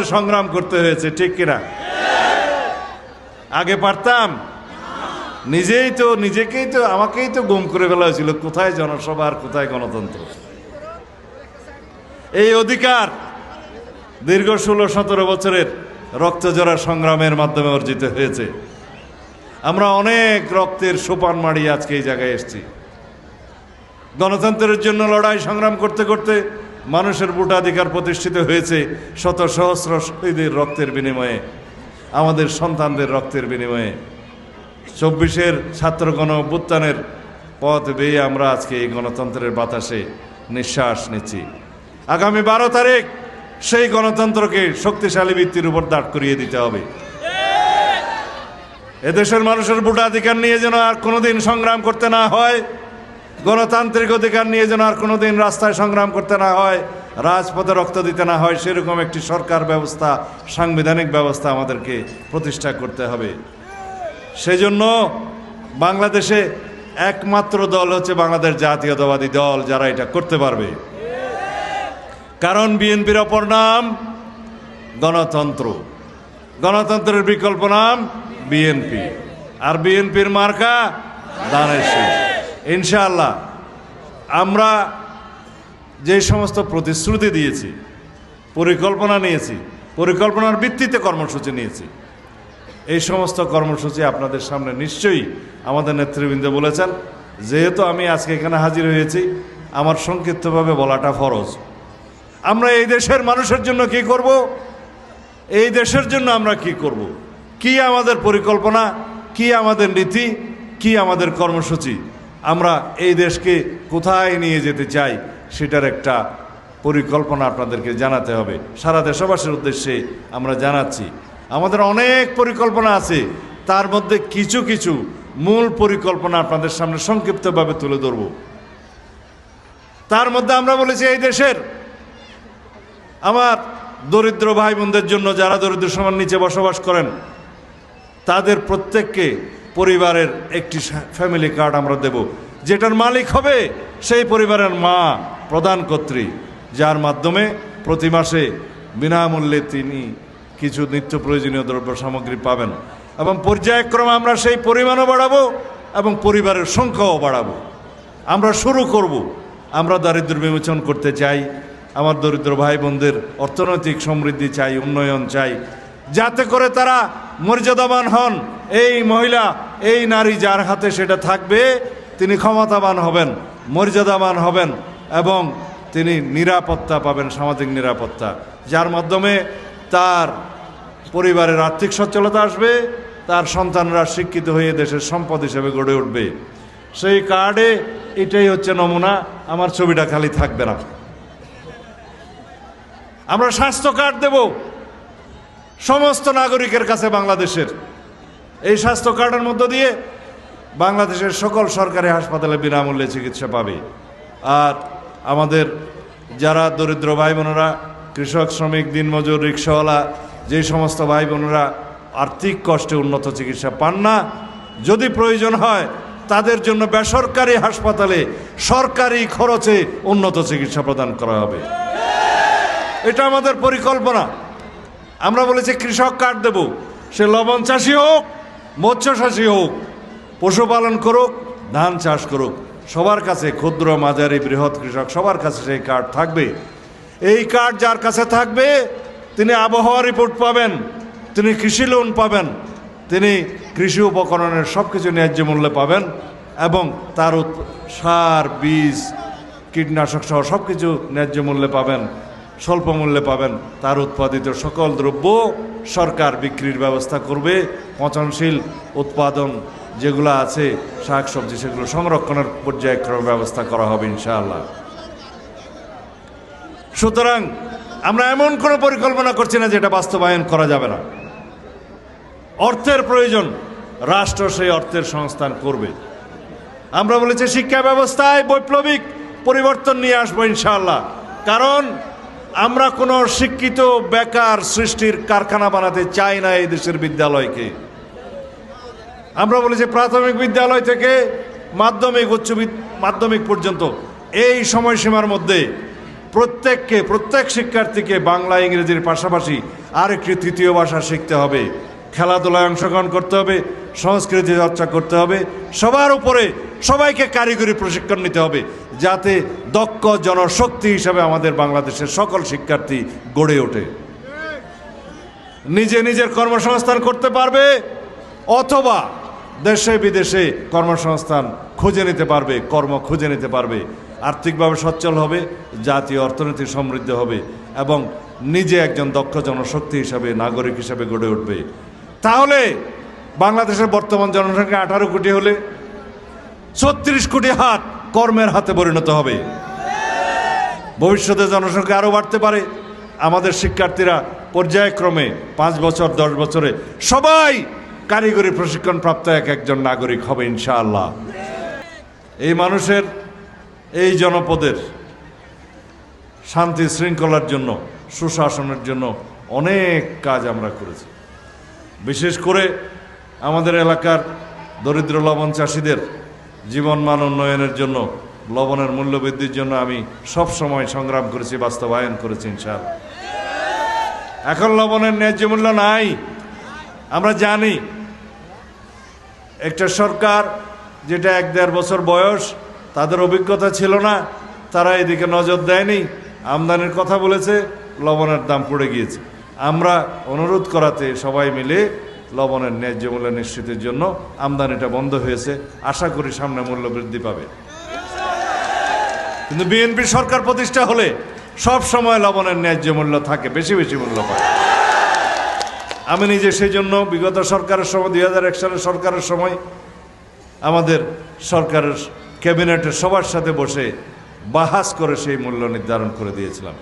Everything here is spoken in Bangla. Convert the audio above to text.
আমাদের সংগ্রাম করতে হয়েছে, ঠিক কিনা? আগে পারতাম? আমাকেই তো গুম করে ফেলা হয়েছিল, কোথায় জনসভা আর কোথায় গণতন্ত্র। এই অধিকার দীর্ঘ 16-17 বছরের রক্তজোড়া সংগ্রামের মাধ্যমে অর্জিত হয়েছে। আমরা অনেক রক্তের সোপান মাড়িয়ে আজকে এই জায়গায় এসেছি। গণতন্ত্রের জন্য লড়াই সংগ্রাম করতে করতে মানুষের ভোটাধিকার প্রতিষ্ঠিত হয়েছে শত সহস্র শহীদের রক্তের বিনিময়ে, আমাদের সন্তানদের রক্তের বিনিময়ে। 24-এর ছাত্র গণ অভ্যুত্থানের পথ বেয়ে আমরা আজকে এই গণতন্ত্রের বাতাসে নিঃশ্বাস নিচ্ছি। আগামী 12 তারিখ সেই গণতন্ত্রকে শক্তিশালী ভিত্তির উপর দাঁড় করিয়ে দিতে হবে। এদেশের মানুষের ভোটাধিকার নিয়ে যেন আর কোনোদিন সংগ্রাম করতে না হয়, গণতান্ত্রিক অধিকার নিয়ে যেন আর কোনোদিন রাস্তায় সংগ্রাম করতে না হয়, রাজপথে রক্ত দিতে না হয়, সেরকম একটি সরকার ব্যবস্থা, সাংবিধানিক ব্যবস্থা আমাদেরকে প্রতিষ্ঠা করতে হবে। সেজন্য বাংলাদেশে একমাত্র দল হচ্ছে বাংলাদেশ জাতীয়তাবাদী দল, যারা এটা করতে পারবে। কারণ বিএনপির অপর নাম গণতন্ত্র, গণতন্ত্রের বিকল্প নাম বিএনপি, আর বিএনপির মার্কা ধানের শীষ। ইনশাআল্লাহ আমরা যে সমস্ত প্রতিশ্রুতি দিয়েছি, পরিকল্পনা নিয়েছি, পরিকল্পনার ভিত্তিতে কর্মসূচি নিয়েছি, এই সমস্ত কর্মসূচি আপনাদের সামনে নিশ্চয়ই আমাদের নেতৃবৃন্দ বলেছেন। যেহেতু আমি আজকে এখানে হাজির হয়েছি, আমার সংক্ষিপ্তভাবে বলাটা ফরজ। আমরা এই দেশের মানুষের জন্য কি করব, এই দেশের জন্য আমরা কি করব, কি আমাদের পরিকল্পনা, কি আমাদের নীতি, কি আমাদের কর্মসূচি, আমরা এই দেশকে কোথায় নিয়ে যেতে চাই, সেটার একটা পরিকল্পনা আপনাদেরকে জানাতে হবে। সারা দেশবাসীর উদ্দেশ্যে আমরা জানাচ্ছি, আমাদের অনেক পরিকল্পনা আছে, তার মধ্যে কিছু কিছু মূল পরিকল্পনা আপনাদের সামনে সংক্ষিপ্তভাবে তুলে ধরব। তার মধ্যে আমরা বলেছি, এই দেশের আমার দরিদ্র ভাই বোনদের জন্য, যারা দরিদ্র সীমার নিচে বসবাস করেন, তাদের প্রত্যেককে পরিবারের একটি ফ্যামিলি কার্ড আমরা দেব, যেটার মালিক হবে সেই পরিবারের মা, প্রধানকর্ত্রী, যার মাধ্যমে প্রতি মাসে বিনামূল্যে তিনি কিছু নিত্য প্রয়োজনীয় দ্রব্য সামগ্রী পাবেন। এবং পর্যায়ক্রমে আমরা সেই পরিমাণও বাড়াবো এবং পরিবারের সংখ্যাও বাড়াবো। আমরা শুরু করব, আমরা দারিদ্র্য বিমোচন করতে চাই, আমার দরিদ্র ভাই বোনদের অর্থনৈতিক সমৃদ্ধি চাই, উন্নয়ন চাই, যাতে করে তারা মর্যাদাবান হন। এই মহিলা, এই নারী যার হাতে সেটা থাকবে, তিনি ক্ষমতাবান হবেন, মর্যাদাবান হবেন এবং তিনি নিরাপত্তা পাবেন, সামাজিক নিরাপত্তা, যার মাধ্যমে তার পরিবারের আর্থিক সচ্ছলতা আসবে, তার সন্তানরা শিক্ষিত হয়ে দেশের সম্পদ হিসেবে গড়ে উঠবে। সেই কার্ডে এটাই হচ্ছে নমুনা, আমার ছবিটা খালি থাকবে না। আমরা স্বাস্থ্য কার্ড দেব সমস্ত নাগরিকের কাছে বাংলাদেশের। এই স্বাস্থ্য কার্ডের মধ্য দিয়ে বাংলাদেশের সকল সরকারি হাসপাতালে বিনামূল্যে চিকিৎসা পাবে। আর আমাদের যারা দরিদ্র ভাই বোনেরা, কৃষক, শ্রমিক, দিনমজুর, রিক্সাওয়ালা, যে সমস্ত ভাই বোনেরা আর্থিক কষ্টে উন্নত চিকিৎসা পান না, যদি প্রয়োজন হয় তাদের জন্য বেসরকারি হাসপাতালে সরকারি খরচে উন্নত চিকিৎসা প্রদান করা হবে। এটা আমাদের পরিকল্পনা। আমরা বলেছি কৃষক কার্ড দেব, সে লবণ চাষি হোক, মৎস্য চাষি হোক, পশুপালন করুক, ধান চাষ করুক, সবার কাছে, ক্ষুদ্র, মাঝারি, বৃহৎ কৃষক সবার কাছে সেই কার্ড থাকবে। এই কার্ড যার কাছে থাকবে, তিনি আবহাওয়া রিপোর্ট পাবেন, তিনি কৃষি লোন পাবেন, তিনি কৃষি উপকরণের সব কিছু ন্যায্য মূল্যে পাবেন এবং তার সার, বীজ, কীটনাশক সহ সব কিছু ন্যায্য মূল্যে পাবেন, স্বল্প মূল্যে পাবেন। তার উৎপাদিত সকল দ্রব্য সরকার বিক্রির ব্যবস্থা করবে। পচনশীল উৎপাদন যেগুলো আছে, শাক সবজি, সেগুলো সংরক্ষণের পর্যায়ক্রমে ব্যবস্থা করা হবে ইনশাআল্লাহ। সুতরাং আমরা এমন কোনো পরিকল্পনা করছি না যেটা বাস্তবায়ন করা যাবে না। অর্থের প্রয়োজন, রাষ্ট্র সেই অর্থের সংস্থান করবে। আমরা বলেছি শিক্ষা ব্যবস্থায় বৈপ্লবিক পরিবর্তন নিয়ে আসবো ইনশাআল্লাহ। কারণ আমরা কোনো শিক্ষিত বেকার সৃষ্টির কারখানা বানাতে চাই না এই দেশের বিদ্যালয়কে। আমরা বলেছি প্রাথমিক বিদ্যালয় থেকে মাধ্যমিক, উচ্চ মাধ্যমিক পর্যন্ত এই সময়সীমার মধ্যে প্রত্যেক শিক্ষার্থীকে বাংলা ইংরেজির পাশাপাশি আরেকটি তৃতীয় ভাষা শিখতে হবে, খেলাধুলায় অংশগ্রহণ করতে হবে, সংস্কৃতি চর্চা করতে হবে, সবার উপরে সবাইকে কারিগরি প্রশিক্ষণ নিতে হবে, যাতে দক্ষ জনশক্তি হিসাবে আমাদের বাংলাদেশের সকল শিক্ষার্থী গড়ে ওঠে, নিজের কর্মসংস্থান করতে পারবে অথবা দেশে বিদেশে কর্মসংস্থান খুঁজে নিতে পারবে, কর্ম খুঁজে নিতে পারবে, আর্থিকভাবে সচ্ছল হবে, জাতীয় অর্থনীতি সমৃদ্ধ হবে এবং নিজে একজন দক্ষ জনশক্তি হিসাবে নাগরিক হিসাবে গড়ে উঠবে। তাহলে বাংলাদেশের বর্তমান জনসংখ্যা 18 কোটি হলে 36 কোটি হাত কর্মের হাতে পরিণত হবে। ভবিষ্যতে জনসংখ্যা আরও বাড়তে পারে। আমাদের শিক্ষার্থীরা পর্যায়ক্রমে 5 বছর 10 বছরে সবাই কারিগরি প্রশিক্ষণ প্রাপ্ত একজন নাগরিক হবে ইনশাআল্লাহ। এই মানুষের, এই জনপদের শান্তি শৃঙ্খলার জন্য, সুশাসনের জন্য অনেক কাজ আমরা করেছি। বিশেষ করে আমাদের এলাকার দরিদ্র লবণ চাষিদের জীবনমান উন্নয়নের জন্য, লবণের মূল্য বৃদ্ধির জন্য আমি সব সময় সংগ্রাম করেছি, বাস্তবায়ন করেছি ইনশাআল্লাহ। এখন লবণের ন্যায্য মূল্য নাই। আমরা জানি একটা সরকার যেটা 1-1.5 বছর বয়স, তাদের অভিজ্ঞতা ছিল না, তারা এদিকে নজর দেয়নি, আমদানির কথা বলেছে, লবণের দাম পড়ে গিয়েছে। আমরা অনুরোধ করাতে সবাই মিলে লবণের ন্যায্য মূল্য নিশ্চিতের জন্য আমদানিটা বন্ধ হয়েছে। আশা করি সামনে মূল্য বৃদ্ধি পাবে। কিন্তু বিএনপি সরকার প্রতিষ্ঠা হলে সব সময় লবণের ন্যায্য মূল্য থাকে, বেশি মূল্য পায়। আমি নিজে সেই জন্য বিগত সরকারের সময়, 2001 সালের সরকারের সময় আমাদের সরকারের ক্যাবিনেটের সবার সাথে বসে বাহাস করে সেই মূল্য নির্ধারণ করে দিয়েছিলাম।